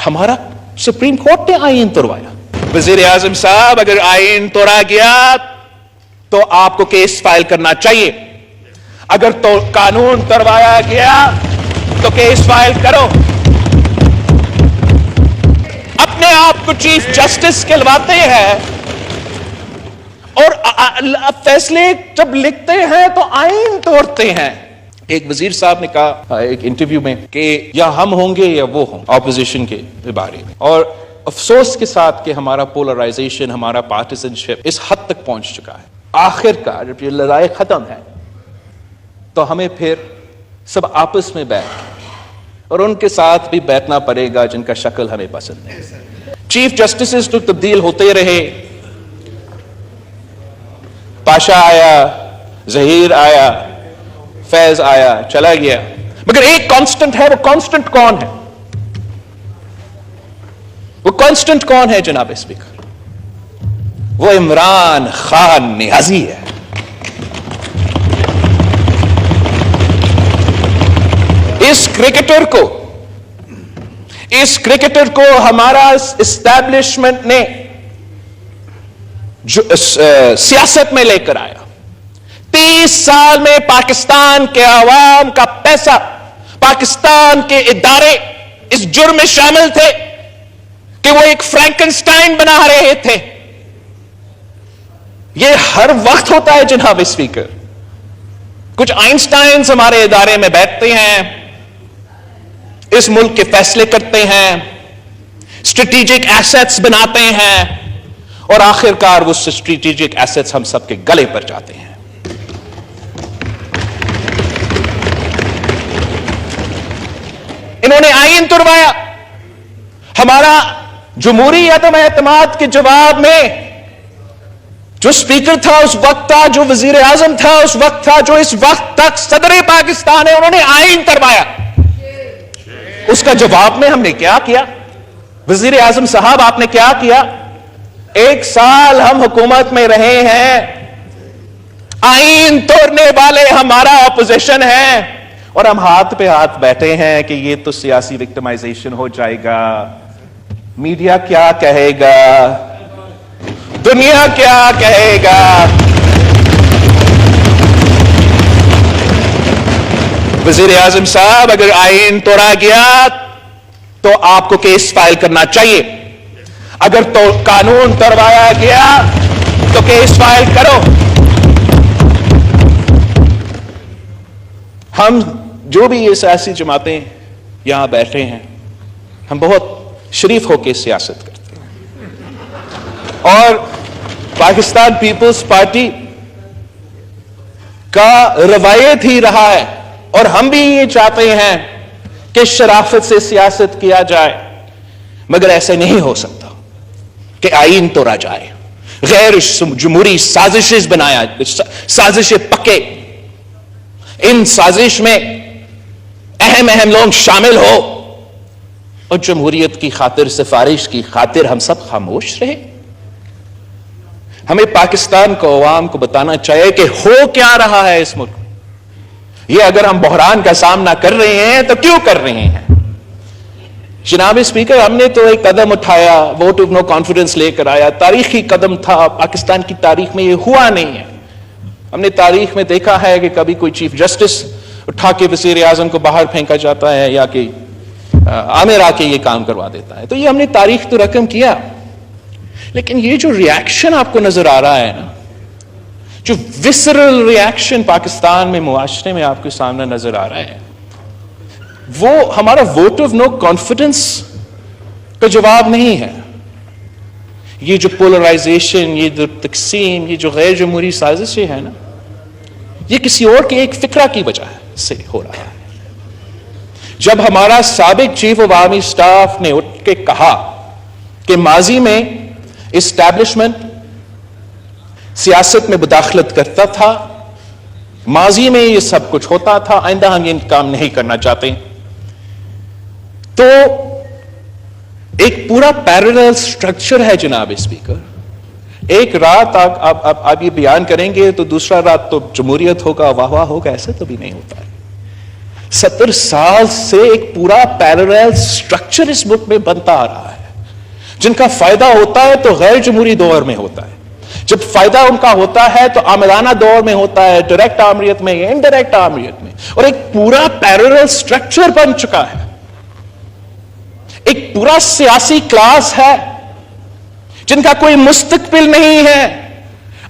हमारा supreme court ने आईन तोड़वाया। वजीर आजम साहब, अगर आईन तोड़ा गया तो आपको केस फाइल करना चाहिए। अगर तो कानून तोड़वाया गया तो केस फाइल करो। अपने आप को चीफ जस्टिस कहलवाते हैं और फैसले जब लिखते हैं तो आईन तोड़ते हैं। एक वजीर साहब ने कहा एक इंटरव्यू में कि या हम होंगे या वो हों ऑपोजिशन के बारे में, और अफसोस के साथ कि हमारा पोलराइजेशन, हमारा पार्टिसनशिप इस हद तक पहुंच चुका है। आखिरकार जब ये लड़ाई खत्म है तो हमें फिर सब आपस में बैठ और उनके साथ भी बैठना पड़ेगा जिनका शक्ल हमें पसंद नहीं। चीफ जस्टिस तो तब्दील होते रहे, पाशा आया, जहीर आया, फैज आया, चला गया, मगर एक कांस्टेंट है। वो कांस्टेंट कौन है? वो कांस्टेंट कौन है जनाब स्पीकर? वो इमरान खान नियाजी है। इस क्रिकेटर को हमारा एस्टैब्लिशमेंट ने जो सियासत में लेकर आया। 30 साल में पाकिस्तान के अवाम का पैसा, पाकिस्तान के इदारे इस जुर्म में शामिल थे कि वो एक फ्रैंकनस्टाइन बना रहे थे। ये हर वक्त होता है जनाब स्पीकर। कुछ आइंस्टाइन्स हमारे इदारे में बैठते हैं, इस मुल्क के फैसले करते हैं, स्ट्रेटेजिक एसेट्स बनाते हैं और आखिरकार वो स्ट्रेटेजिक एसेट्स हम सबके गले पर जाते हैं। इन्होंने आईन तोड़वाया। हमारा जमहूरी अदम एतमाद के जवाब में जो स्पीकर था उस वक्त था, जो वजीर आजम था उस वक्त था, जो इस वक्त तक सदर पाकिस्तान है, उन्होंने आईन तोड़वाया। उसका जवाब में हमने क्या किया? वजीर आजम साहब आपने क्या किया? 1 साल हम हुकूमत में रहे हैं, आईन तोड़ने वाले हमारा अपोजिशन है और हम हाथ पे हाथ बैठे हैं कि ये तो सियासी विक्टिमाइजेशन हो जाएगा। मीडिया क्या कहेगा, दुनिया क्या कहेगा? वजीर आजम साहब, अगर आईन तोड़ा गया तो आपको केस फाइल करना चाहिए। अगर तो कानून तोड़वाया गया तो केस फाइल करो। हम जो भी ये सियासी जमातें यहां बैठे हैं, हम बहुत शरीफ होकर सियासत करते हैं और पाकिस्तान पीपल्स पार्टी का रवायत ही रहा है और हम भी ये चाहते हैं कि शराफत से सियासत किया जाए, मगर ऐसे नहीं हो सकता कि आईन तोड़ा जाए, गैर जमहूरी साजिशें बनाया, साजिशें पके, इन साजिश में अहम लोग शामिल हो और जमहूरियत की खातिर, सिफारिश की खातिर हम सब खामोश रहे। हमें पाकिस्तान को, अवाम को बताना चाहिए कि हो क्या रहा है इस मुल्क। ये अगर हम बहरान का सामना कर रहे हैं तो क्यों कर रहे हैं? जनाब स्पीकर, हमने तो एक कदम उठाया, वोट ऑफ नो कॉन्फिडेंस लेकर आया, तारीखी कदम था। पाकिस्तान की तारीख में ये हुआ नहीं है। हमने तारीख में देखा है कि कभी कोई चीफ जस्टिस उठा के वजीर आजम को बाहर फेंका जाता है या कि आमिर आके ये काम करवा देता है। तो ये हमने तारीख तो रकम किया, लेकिन ये जो रिएक्शन आपको नजर आ रहा है ना, जो विसरल रिएक्शन पाकिस्तान में, मुआशरे में आपके सामने नजर आ रहा है, वो हमारा वोट ऑफ नो कॉन्फिडेंस का जवाब नहीं है। ये जो पोलराइजेशन, ये जो तकसीम, ये जो गैर जमहूरी साजिशें हैं ना, ये किसी और के एक फिक्रा की वजह से हो रहा है। जब हमारा साबिक चीफ ऑफ आर्मी स्टाफ ने उठ के कहा कि माजी में एस्टैब्लिशमेंट सियासत में मुदाखलत करता था, माजी में ये सब कुछ होता था, आइंदा हम ये काम नहीं करना चाहते, तो एक पूरा पैरेलल स्ट्रक्चर है जनाब स्पीकर। एक रात आप ये बयान करेंगे तो दूसरा रात तो जमहूरियत होगा, वाह वाह होगा, ऐसे तो भी नहीं होता है। 70 साल से एक पूरा पैरेलल स्ट्रक्चर इस मुल्क में बनता आ रहा है, जिनका फायदा होता है तो गैर जमहूरी दौर में होता है, जब फायदा उनका होता है तो आमिराना दौर में होता है, डायरेक्ट आमरीत में या इनडायरेक्ट आमरीत में, और एक पूरा पैरेलल स्ट्रक्चर बन चुका है। एक पूरा सियासी क्लास है जिनका कोई मुस्तकबिल नहीं है।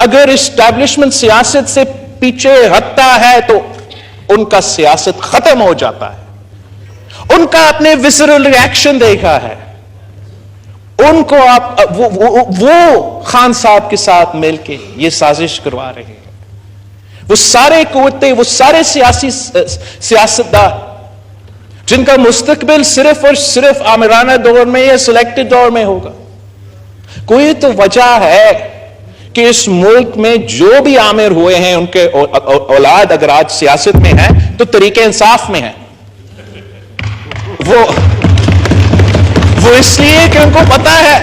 अगर इस्टेब्लिशमेंट सियासत से पीछे हटता है तो उनका सियासत खत्म हो जाता है। उनका अपने विसरल रिएक्शन देखा है, उनको आप वो खान साहब के साथ मिलके ये साजिश करवा रहे हैं। वो सारे कुव्वतें, वो सारे सियासतदान जिनका मुस्तकबिल सिर्फ और सिर्फ आमिराना दौर में या सिलेक्टेड दौर में होगा। कोई तो वजह है कि इस मुल्क में जो भी आमिर हुए हैं उनके औलाद अगर आज सियासत में है तो तरीके इंसाफ में है। वो इसलिए कि उनको पता है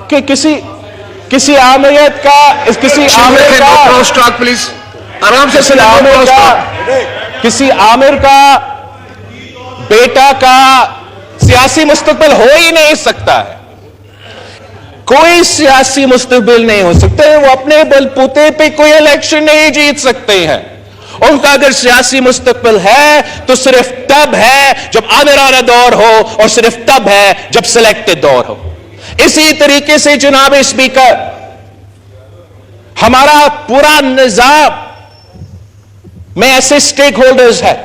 कि किसी आमिर का प्लीज आराम से किसी आमिर का बेटा का सियासी मुस्तकबिल हो ही नहीं सकता है। कोई सियासी मुस्तकबिल नहीं हो सकता है। वो अपने बलबूते पे कोई इलेक्शन नहीं जीत सकते हैं। उनका अगर सियासी मुस्तकबिल है तो सिर्फ तब है जब आमिराना दौर हो और सिर्फ तब है जब सिलेक्टेड दौर हो। इसी तरीके से जनाब स्पीकर, हमारा पूरा निजाम में ऐसे स्टेक होल्डर्स है,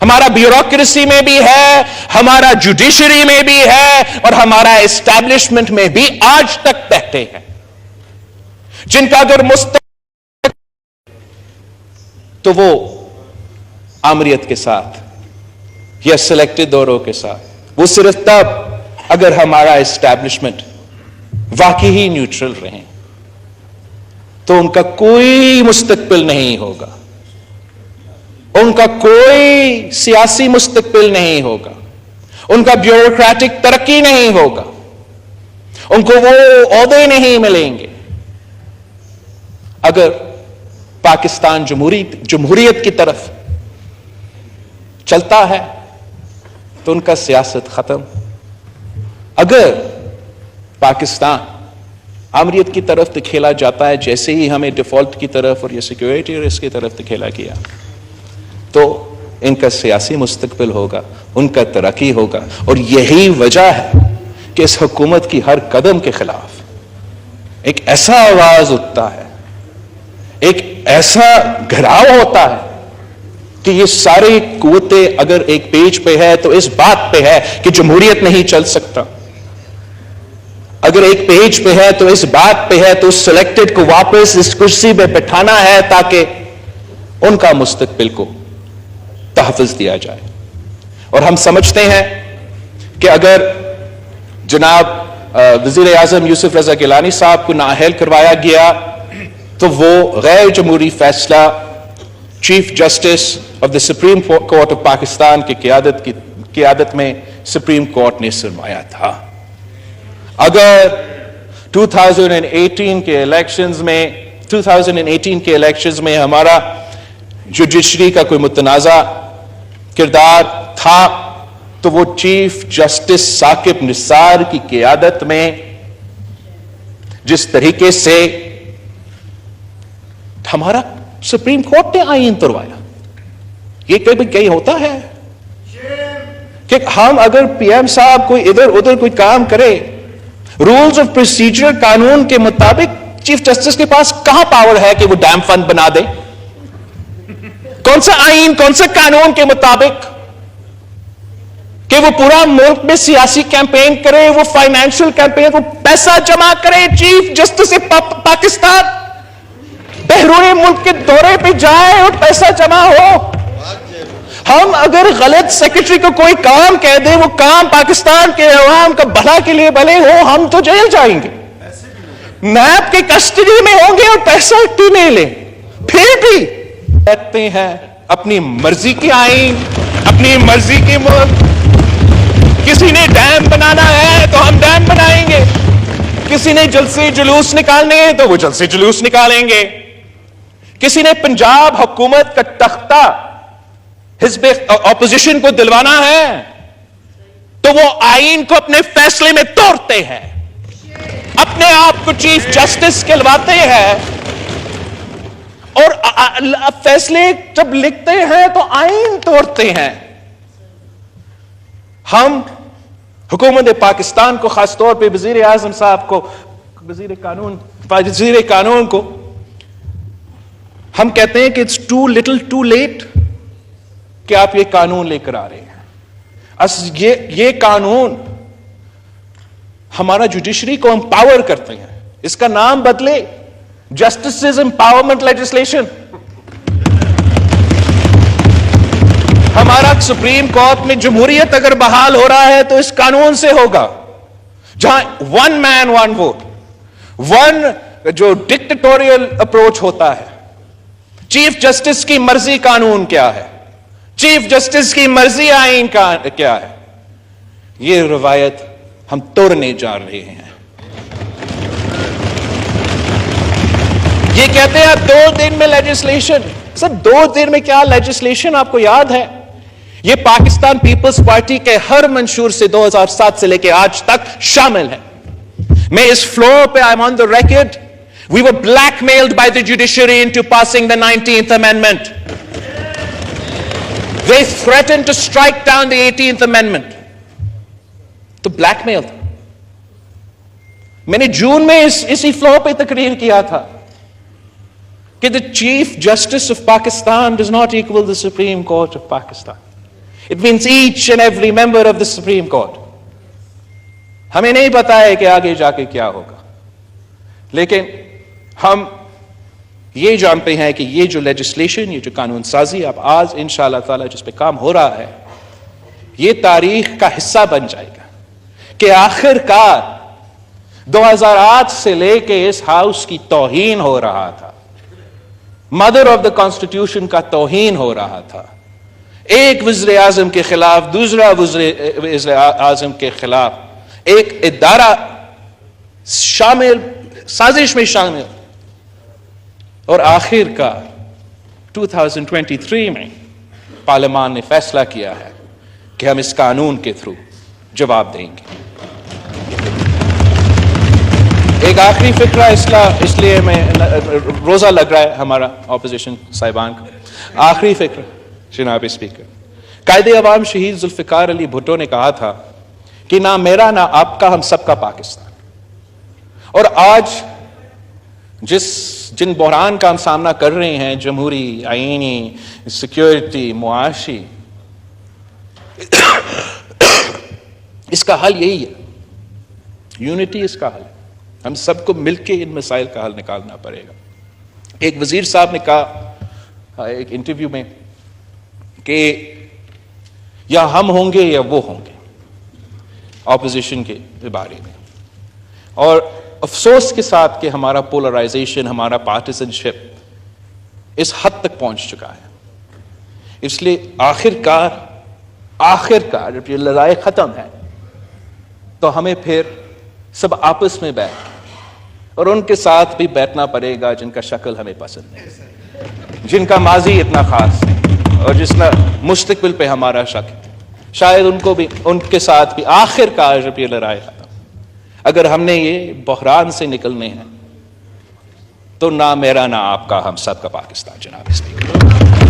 हमारा ब्यूरोक्रेसी में भी है, हमारा जुडिशरी में भी है और हमारा एस्टैब्लिशमेंट में भी आज तक बैठे हैं, जिनका अगर मुस्तकबिल तो वो आमरीत के साथ या सिलेक्टेड दौरों के साथ, वो सिर्फ तब अगर हमारा एस्टैब्लिशमेंट वाकई ही न्यूट्रल रहे तो उनका कोई मुस्तकबिल नहीं होगा, उनका कोई सियासी मुस्तकबिल नहीं होगा, उनका ब्यूरोक्रेटिक तरक्की नहीं होगा, उनको वो ओहदे नहीं मिलेंगे। अगर पाकिस्तान जमहूरियत की तरफ चलता है तो उनका सियासत खत्म। अगर पाकिस्तान आमरीत की तरफ धकेला जाता है, जैसे ही हमें डिफॉल्ट की तरफ और ये सिक्योरिटी रिस्क की तरफ धकेला गया, तो इनका सियासी मुस्तकबिल होगा, उनका तरक्की होगा। और यही वजह है कि इस हुकूमत की हर कदम के खिलाफ एक ऐसा आवाज उठता है, एक ऐसा घिराव होता है कि ये सारी कुव्वतें अगर एक पेज पे है तो इस बात पे है कि जमहूरियत नहीं चल सकता। अगर एक पेज पे है तो इस बात पे है तो उस सिलेक्टेड को वापस इस कुर्सी पे बैठाना है ताकि उनका मुस्तकबिल को तहफ़्फ़ुज़ दिया जाए। और हम समझते हैं कि अगर जनाब वज़ीर आज़म यूसुफ रज़ा गिलानी साहब को नाअहल करवाया गया तो वो गैर जमहूरी फैसला chief justice of the supreme court of Pakistan की क़यादत में सुप्रीम कोर्ट ने सुनवाया था। अगर 2018 के इलेक्शंस में हमारा जुडिशरी का कोई मुतनाज़ा किरदार था तो वो चीफ जस्टिस साकिब निसार की क़यादत में जिस तरीके से हमारा सुप्रीम कोर्ट ने आईन तुड़वाया, ये कहीं होता है कि हम अगर पीएम साहब कोई इधर उधर कोई काम करे, रूल्स ऑफ प्रोसीजर कानून के मुताबिक चीफ जस्टिस के पास कहां पावर है कि वो डैम फंड बना दे? कौन सा आईन, कौन से कानून के मुताबिक कि वो पूरा मुल्क में सियासी कैंपेन करे, वो फाइनेंशियल कैंपेन, वो पैसा जमा करे? चीफ जस्टिस पाकिस्तान बहरोए मुल्क के दौरे पे जाए और पैसा जमा हो। हम अगर गलत सेक्रेटरी को कोई काम कह दे, वो काम पाकिस्तान के अवाम का भला के लिए भले हो, हम तो जेल जाएंगे, नैब की कस्टडी में होंगे और पैसा क्यों नहीं ले। फिर भी कहते हैं अपनी मर्जी की आईन, अपनी मर्जी की मुल्क। किसी ने डैम बनाना है तो हम डैम बनाएंगे, किसी ने जलसे जुलूस निकालने हैं तो वो जलसे जुलूस निकालेंगे, किसी ने पंजाब हुकूमत का तख्ता حزب اپوزیشن کو دلوانا ہے تو وہ آئین کو اپنے فیصلے میں توڑتے ہیں، اپنے آپ کو چیف جسٹس کہلواتے ہیں، اور فیصلے جب لکھتے ہیں تو آئین توڑتے ہیں۔ ہم حکومت پاکستان کو، خاص طور پہ وزیر اعظم صاحب کو، وزیر قانون کو ہم کہتے ہیں کہ it's too little too late کہ آپ یہ قانون لے کر آ رہے ہیں۔ یہ قانون ہمارا جوڈیشری کو امپاور کرتے ہیں، اس کا نام بدلے، جسٹس امپاورمنٹ لیجسلیشن۔ ہمارا سپریم کورٹ میں جمہوریت اگر بحال ہو رہا ہے تو اس قانون سے ہوگا، جہاں ون مین ون ووٹ، جو ڈکٹیٹوریل اپروچ ہوتا ہے۔ چیف جسٹس کی مرضی قانون کیا ہے، چیف جسٹس کی مرضی آئین کیا ہے، یہ روایت ہم توڑنے جا رہے ہیں۔ یہ کہتے ہیں 2 دن میں لیجسلیشن، سر 2 دن میں کیا لیجسلیشن آپ کو یاد ہے؟ یہ پاکستان پیپلز پارٹی کے ہر منشور سے 2007 سے لے کے آج تک شامل ہے۔ میں اس فلور پہ I'm on the record, we were blackmailed by the judiciary into passing the 19th Amendment. They threatened to strike down the 18th Amendment. تو بلیک میل تھا۔ میں نے جون میں اسی فلور پہ تقریر کیا تھا کہ the Chief Justice of Pakistan does not equal the Supreme Court of Pakistan. It means each and every member of the Supreme Court. ہمیں نہیں پتا ہے کہ آگے جا کے کیا ہوگا، لیکن ہم یہ جانتے ہیں کہ یہ جو لیجسلیشن، یہ جو قانون سازی اب آج انشاءاللہ تعالی جس پہ کام ہو رہا ہے، یہ تاریخ کا حصہ بن جائے گا کہ آخر کار 2008 سے لے کے اس ہاؤس کی توہین ہو رہا تھا، مدر آف دا کانسٹیٹیوشن کا توہین ہو رہا تھا، ایک وزیر اعظم کے خلاف دوسرا وزیر اعظم کے خلاف ایک ادارہ شامل، سازش میں شامل، اور آخر کا 2023 میں پارلیمان نے فیصلہ کیا ہے کہ ہم اس قانون کے تھرو جواب دیں گے۔ ایک آخری فکرہ اس لیے میں روزہ لگ رہا ہے ہمارا اپوزیشن صاحبان کا، آخری فکرہ جناب اسپیکر، قائد عوام شہید ذوالفقار علی بھٹو نے کہا تھا کہ نہ میرا نہ آپ کا، ہم سب کا پاکستان۔ اور آج جن بحران کا ہم سامنا کر رہے ہیں، جمہوری، آئینی، سیکیورٹی، معاشی، اس کا حل یہی ہے، یونٹی اس کا حل ہے۔ ہم سب کو مل کے ان مسائل کا حل نکالنا پڑے گا۔ ایک وزیر صاحب نے کہا ایک انٹرویو میں کہ یا ہم ہوں گے یا وہ ہوں گے اپوزیشن کے بارے میں، اور افسوس کے ساتھ کہ ہمارا پولرائزیشن، ہمارا پارٹیزن شپ اس حد تک پہنچ چکا ہے۔ اس لیے آخر کار جب یہ لڑائی ختم ہے تو ہمیں پھر سب آپس میں بیٹھ اور ان کے ساتھ بھی بیٹھنا پڑے گا جن کا شکل ہمیں پسند نہیں، جن کا ماضی اتنا خاص ہے اور جس میں مستقبل پہ ہمارا شک ہے، شاید ان کے ساتھ بھی آخر کار جب یہ لڑائی ختم، اگر ہم نے یہ بحران سے نکلنے ہیں تو نہ میرا نہ آپ کا، ہم سب کا پاکستان جناب اسپیکر۔